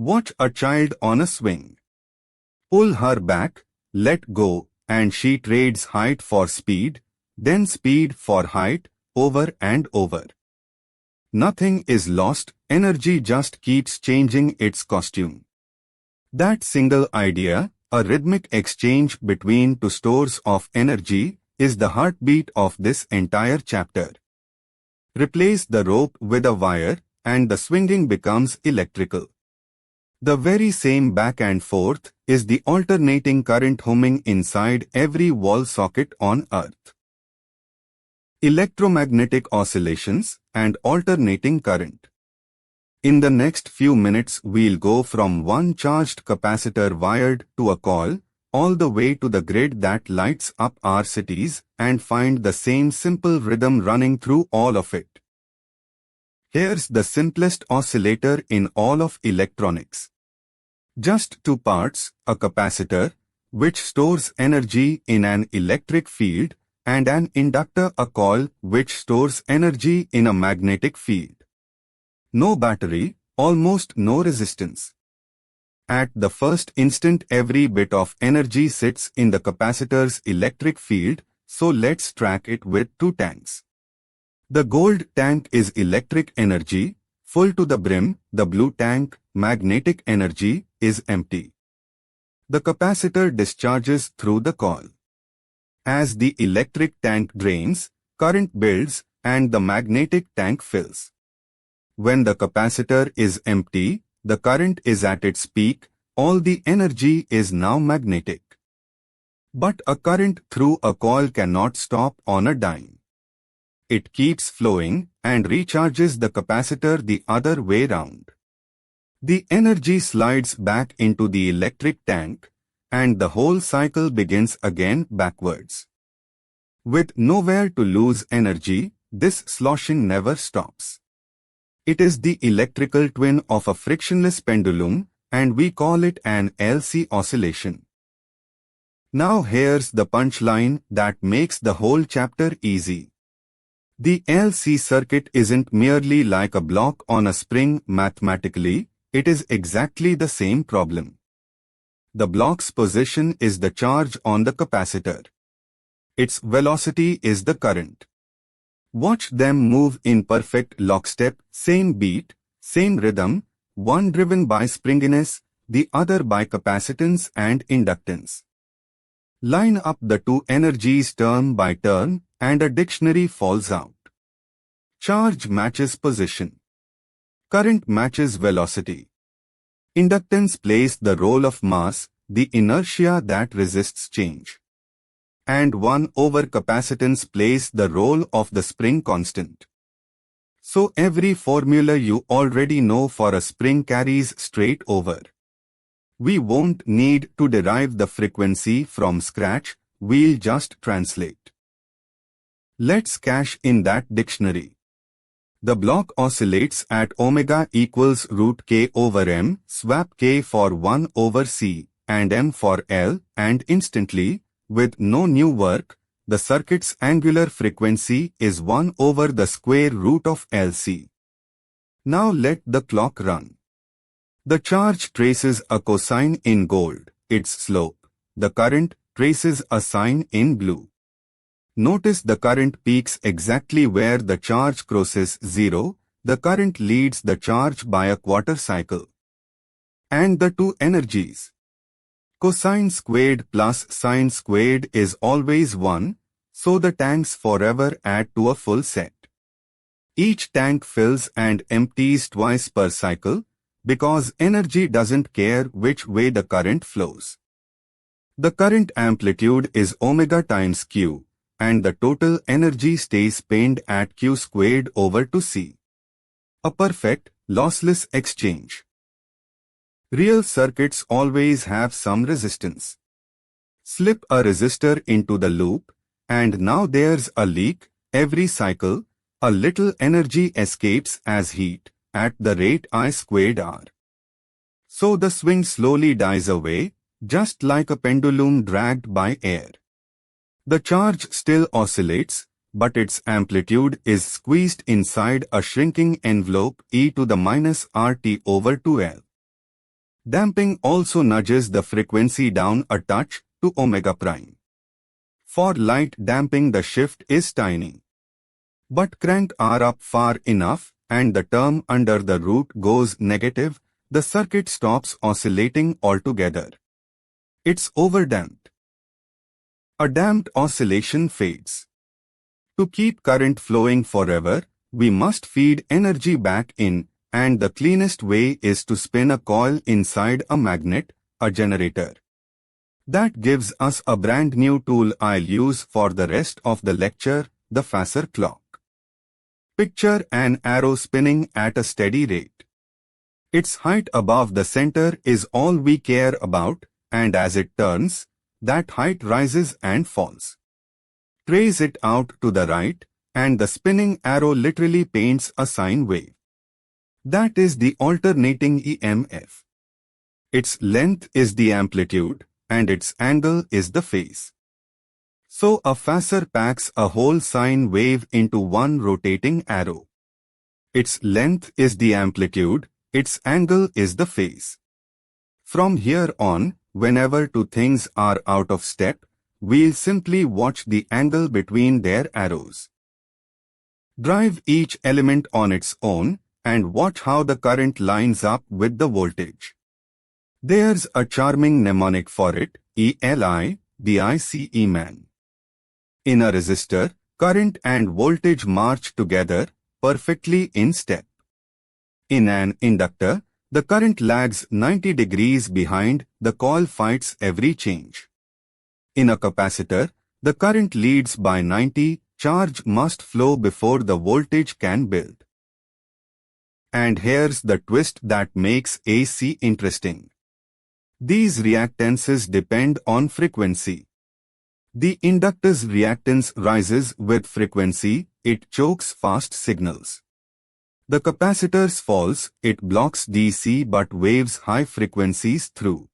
Watch a child on a swing. Pull her back, let go, and she trades height for speed, then speed for height, over and over. Nothing is lost, energy just keeps changing its costume. That single idea, a rhythmic exchange between two stores of energy, is the heartbeat of this entire chapter. Replace the rope with a wire, and the swinging becomes electrical. The very same back and forth is the alternating current humming inside every wall socket on Earth. Electromagnetic oscillations and alternating current. In the next few minutes we'll go from one charged capacitor wired to a coil, all the way to the grid that lights up our cities, and find the same simple rhythm running through all of it. Here's the simplest oscillator in all of electronics. Just two parts, a capacitor, which stores energy in an electric field, and an inductor, a coil, which stores energy in a magnetic field. No battery, almost no resistance. At the first instant every bit of energy sits in the capacitor's electric field, so let's track it with two tanks. The gold tank is electric energy, full to the brim. The blue tank, magnetic energy, is empty. The capacitor discharges through the coil. As the electric tank drains, current builds and the magnetic tank fills. When the capacitor is empty, the current is at its peak, all the energy is now magnetic. But a current through a coil cannot stop on a dime. It keeps flowing and recharges the capacitor the other way round. The energy slides back into the electric tank, and the whole cycle begins again backwards. With nowhere to lose energy, this sloshing never stops. It is the electrical twin of a frictionless pendulum, and we call it an LC oscillation. Now here's the punchline that makes the whole chapter easy. The LC circuit isn't merely like a block on a spring mathematically, it is exactly the same problem. The block's position is the charge on the capacitor. Its velocity is the current. Watch them move in perfect lockstep, same beat, same rhythm, one driven by springiness, the other by capacitance and inductance. Line up the two energies term by term, and a dictionary falls out. Charge matches position. Current matches velocity. Inductance plays the role of mass, the inertia that resists change. And 1 over capacitance plays the role of the spring constant. So every formula you already know for a spring carries straight over. We won't need to derive the frequency from scratch, we'll just translate. Let's cash in that dictionary. The block oscillates at omega equals root k over m, swap k for 1 over c, and m for L, and instantly, with no new work, the circuit's angular frequency is 1 over the square root of LC. Now let the clock run. The charge traces a cosine in gold, its slope. The current traces a sine in blue. Notice the current peaks exactly where the charge crosses zero. The current leads the charge by a quarter cycle. And the two energies. Cosine squared plus sine squared is always 1, so the tanks forever add to a full set. Each tank fills and empties twice per cycle, because energy doesn't care which way the current flows. The current amplitude is omega times q, and the total energy stays pinned at q squared over 2c. A perfect, lossless exchange. Real circuits always have some resistance. Slip a resistor into the loop, and now there's a leak. Every cycle, a little energy escapes as heat, at the rate I squared r. So the swing slowly dies away, just like a pendulum dragged by air. The charge still oscillates, but its amplitude is squeezed inside a shrinking envelope e to the minus RT over 2L. Damping also nudges the frequency down a touch to omega prime. For light damping the shift is tiny. But crank R up far enough and the term under the root goes negative, the circuit stops oscillating altogether. It's overdamped. A damped oscillation fades. To keep current flowing forever, we must feed energy back in, and the cleanest way is to spin a coil inside a magnet, a generator. That gives us a brand new tool I'll use for the rest of the lecture, the Phasor clock. Picture an arrow spinning at a steady rate. Its height above the center is all we care about, and as it turns, that height rises and falls. Trace it out to the right, and the spinning arrow literally paints a sine wave. That is the alternating EMF. Its length is the amplitude, and its angle is the phase. So a Phasor packs a whole sine wave into one rotating arrow. Its length is the amplitude, its angle is the phase. From here on, whenever two things are out of step, we'll simply watch the angle between their arrows. Drive each element on its own, and watch how the current lines up with the voltage. There's a charming mnemonic for it, ELI, DICE man. In a resistor, current and voltage march together, perfectly in step. In an inductor, the current lags 90 degrees behind, the coil fights every change. In a capacitor, the current leads by 90, charge must flow before the voltage can build. And here's the twist that makes AC interesting. These reactances depend on frequency. The inductor's reactance rises with frequency, it chokes fast signals. The capacitor's falls, it blocks DC but waves high frequencies through.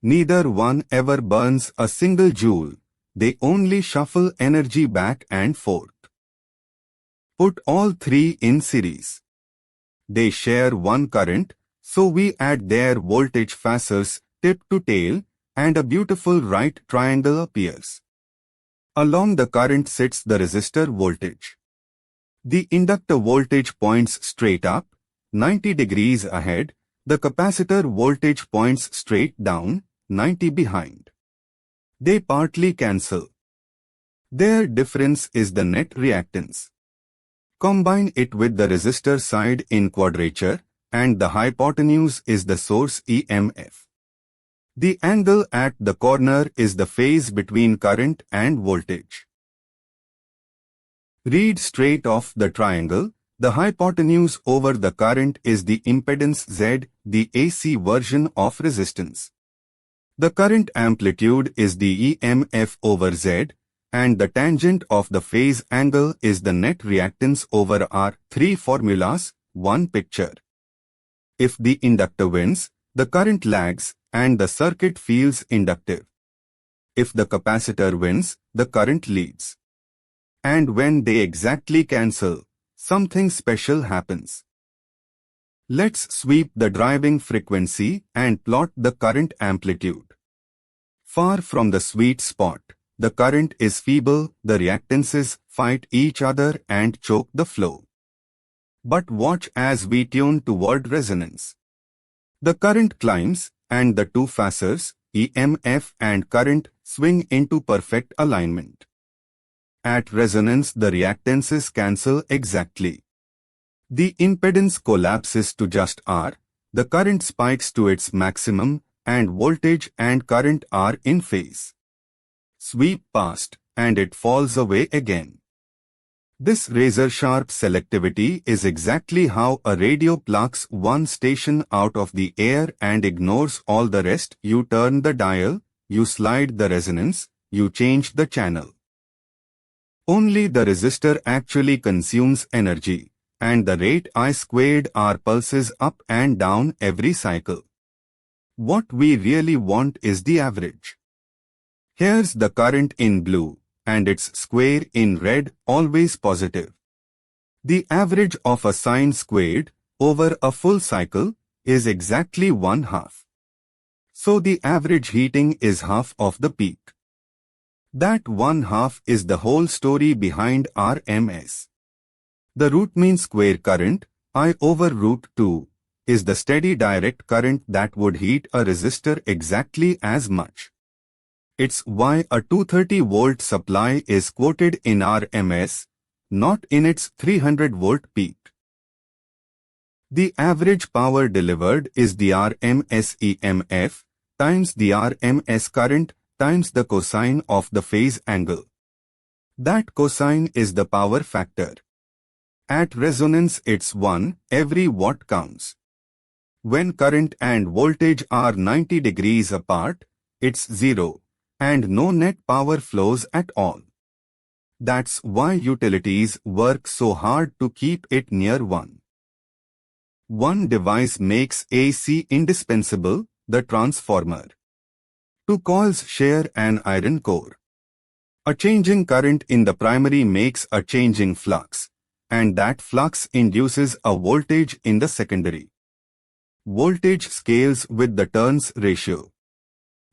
Neither one ever burns a single joule, they only shuffle energy back and forth. Put all three in series. They share one current, so we add their voltage phasors tip to tail, and a beautiful right triangle appears. Along the current sits the resistor voltage. The inductor voltage points straight up, 90 degrees ahead, the capacitor voltage points straight down, 90 behind. They partly cancel. Their difference is the net reactance. Combine it with the resistor side in quadrature, and the hypotenuse is the source EMF. The angle at the corner is the phase between current and voltage. Read straight off the triangle, the hypotenuse over the current is the impedance Z, the AC version of resistance. The current amplitude is the EMF over Z, and the tangent of the phase angle is the net reactance over R. 3 formulas, 1 picture. If the inductor wins, the current lags, and the circuit feels inductive. If the capacitor wins, the current leads. And when they exactly cancel, something special happens. Let's sweep the driving frequency and plot the current amplitude. Far from the sweet spot, the current is feeble, the reactances fight each other and choke the flow. But watch as we tune toward resonance. The current climbs, and the two phasors, EMF and current, swing into perfect alignment. At resonance, the reactances cancel exactly. The impedance collapses to just R, the current spikes to its maximum, and voltage and current are in phase. Sweep past, and it falls away again. This razor-sharp selectivity is exactly how a radio plucks one station out of the air and ignores all the rest. You turn the dial, you slide the resonance, you change the channel. Only the resistor actually consumes energy, and the rate I squared R pulses up and down every cycle. What we really want is the average. Here's the current in blue, and its square in red, always positive. The average of a sine squared over a full cycle, is exactly 1/2. So the average heating is half of the peak. That 1/2 is the whole story behind RMS. The root mean square current, I over root 2, is the steady direct current that would heat a resistor exactly as much. It's why a 230-volt supply is quoted in RMS, not in its 300-volt peak. The average power delivered is the RMS EMF times the RMS current times the cosine of the phase angle. That cosine is the power factor. At resonance it's 1, every watt counts. When current and voltage are 90 degrees apart, it's 0, and no net power flows at all. That's why utilities work so hard to keep it near 1. One device makes AC indispensable, the transformer. Two coils share an iron core. A changing current in the primary makes a changing flux, and that flux induces a voltage in the secondary. Voltage scales with the turns ratio.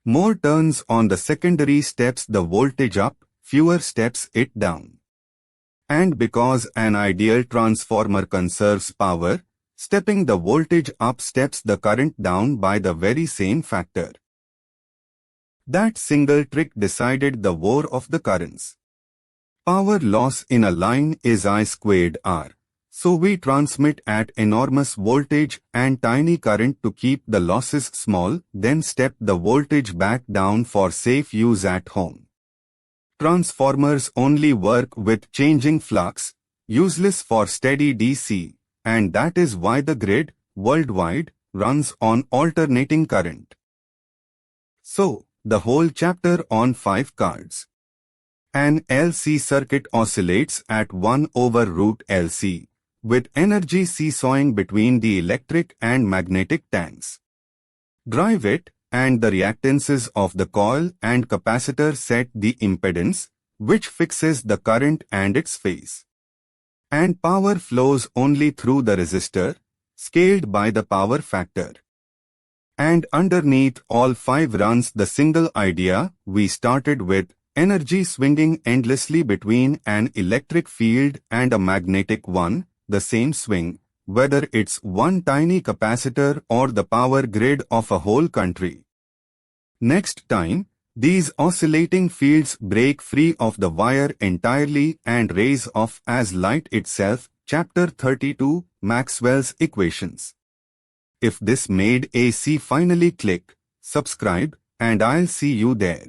More turns on the secondary steps the voltage up, fewer steps it down. And because an ideal transformer conserves power, stepping the voltage up steps the current down by the very same factor. That single trick decided the war of the currents. Power loss in a line is I squared R, so we transmit at enormous voltage and tiny current to keep the losses small, then step the voltage back down for safe use at home. Transformers only work with changing flux, useless for steady DC, and that is why the grid, worldwide, runs on alternating current. So, the whole chapter on 5 cards. An LC circuit oscillates at 1 over root LC, with energy seesawing between the electric and magnetic tanks. Drive it, and the reactances of the coil and capacitor set the impedance, which fixes the current and its phase. And power flows only through the resistor, scaled by the power factor. And underneath all 5 runs the single idea we started with, energy swinging endlessly between an electric field and a magnetic one, the same swing, whether it's one tiny capacitor or the power grid of a whole country. Next time, these oscillating fields break free of the wire entirely and raise off as light itself. Chapter 32, Maxwell's Equations. If this made AC finally click, subscribe, and I'll see you there.